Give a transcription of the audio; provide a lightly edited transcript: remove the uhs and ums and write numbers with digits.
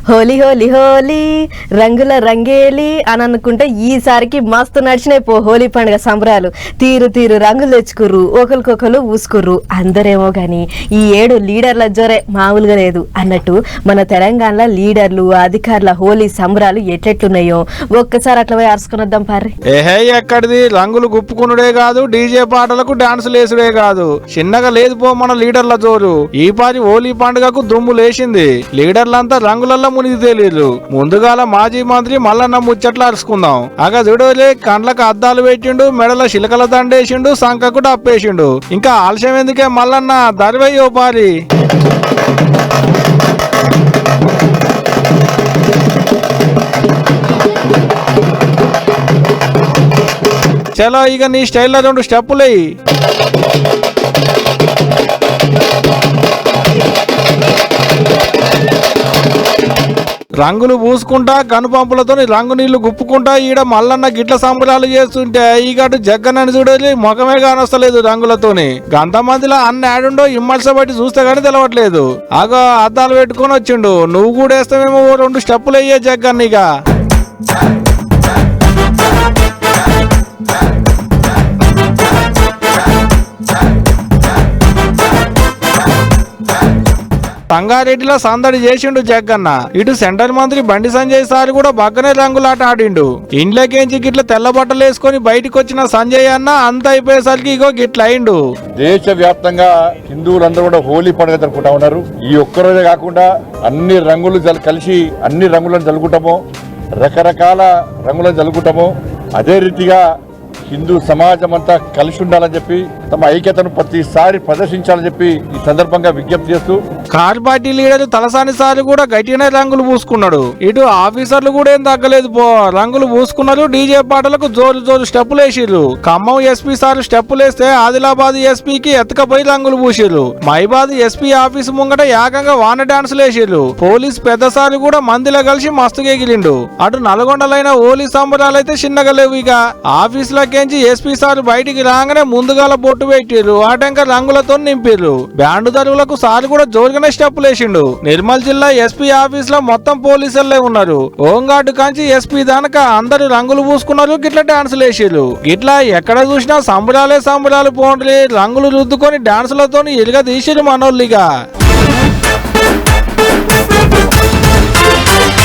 హోలీ హోలీ హోలీ రంగుల రంగేలి అని అనుకుంటే ఈసారికి మస్తు నడిచినాయి పో హోలీ పండుగ సంబరాలు. తీరు తీరు రంగులు తెచ్చుకుర్రు, ఒకరికొకరు ఊసుకుర్రు. అందరేమో గాని ఈ ఏడు లీడర్ల జోరే మామూలుగా లేదు అన్నట్టు మన తెలంగాణలో లీడర్లు అధికారుల హోలీ సంబరాలు ఎట్లెట్లున్నాయో ఒక్కసారి అట్లా పోయి అరుచుకుని వద్దాం పార్రి. ఏహే ఎక్కడిది రంగులు గుప్పుకునుడే కాదు, డీజే పాటలకు డాన్సులు వేసుడే కాదు, చిన్నగా లేదు పో మన లీడర్ల జోరు. ఈ పారి హోలీ పండుగకు దుమ్ము లేచింది. లీడర్లంతా రంగులల్లో మునిగి తేలేదు. ముందుగాల మాజీ మంత్రి మల్లన్న ముచ్చట్లు అరుచుకుందాం. అగ చూడలే, కండ్లకు అద్దాలు పెట్టిండు, మెడల శిలకల దండేసిండు, సంకకు డప్పేసిండు. ఇంకా ఆలస్యం ఎందుకే మల్లన్న, దరివయ్యో పారి. చలో ఇక నీ స్టైల్లో 2 స్టెప్పులు. రంగులు పూసుకుంటా కనుపంపులతో రంగు నీళ్లు గుప్పుకుంటా ఈడ మల్లన్న గిట్ల సంబరాలు చేస్తుంటే ఈ గటు జగ్గనని చూడాలి ముఖమే కానొస్తలేదు రంగులతోని. గంట మందిలో అన్న ఆడుండో ఇమ్మల్స బట్టి చూస్తే గానీ తెలవట్లేదు. ఆగో అద్దాలు పెట్టుకొని వచ్చిండు. నువ్వు కూడా వేస్తావేమో 2 స్టెప్పులు అయ్యే జగ్గన్నీగా. సంగారెడ్డిలో సందడి చేసిండు జగ్గన్న. ఇటు సెంట్రల్ మంత్రి బండి సంజయ్ సార్ కూడా బగ్గనే రంగులాట ఆడిండు. ఇంట్లోకేంచి గిట్ల తెల్ల బట్టలు వేసుకొని బయటకు వచ్చిన సంజయ్ అన్న అంత అయిపోయేసరికి ఇగో గిట్ల అయిండు. దేశ వ్యాప్తంగా హిందువులందరూ కూడా హోలీ పండుగ జరుపుకుంటా ఉన్నారు. ఈ ఒక్కరోజే కాకుండా అన్ని రంగులు కలిసి అన్ని రంగులను జలుకుంటాము, రకరకాల రంగులను జలుకుంటాము. అదే రీతిగా హిందూ సమాజం అంతా కలిసి ఉండాలని చెప్పి తమ ఐక్యతను ప్రతిసారి ప్రదర్శించాలని చెప్పి ఈ సందర్భంగా విజ్ఞప్తి చేస్తూ car party leader Talasani sir కూడా గట్టిగానే రంగులు పూసుకున్నాడు. ఇటు ఆఫీసర్లు కూడా ఏం తగ్గలేదు పో, రంగులు పూసుకున్నారు. డీజే పాటలకు జోరు జోరు స్టెప్పులు వేసిర్రు. ఖమ్మం ఎస్పీ సార్ స్టెప్పులు వేస్తే ఆదిలాబాద్ ఎస్పీకి ఎత్తకపోయి రంగులు పూసిర్రు. మైబాద్ ఎస్పీ ఆఫీస్ ముంగట ఏకంగా వాన డాన్సులు వేసిర్రు. పోలీస్ పెద్ద సార్ కూడా మందిలో కలిసి మస్తుగా ఎగిరిండు. అటు నల్గొండలైన హోలీ సంబరాలు అయితే చిన్నగా లేవు. ఇక ఆఫీస్ లకేంచి ఎస్పీ సార్ బయటికి రాగానే ముందుగాల బొట్టు పెట్టిర్రు, ఆటంక రంగులతో నింపిర్రు. బ్యాండు దరువులకు సార్ కూడా జోరుగానే స్టెప్పులు వేసిండు. నిర్మల్ జిల్లా ఎస్పీ ఆఫీస్ లో మొత్తం పోలీసులే ఉన్నారు. హోంగార్డు కాంచి ఎస్పీ దానక అందరు రంగులు పూసుకున్నారు, గిట్ల డాన్సులు వేసిర్రు. గిట్లా ఎక్కడ చూసినా సంబరాలే సంబరాలు పోండ్రి. రంగులు రుద్దుకొని డాన్సులతో ఇరుగ తీసిర్రు మనోళ్ళిగా.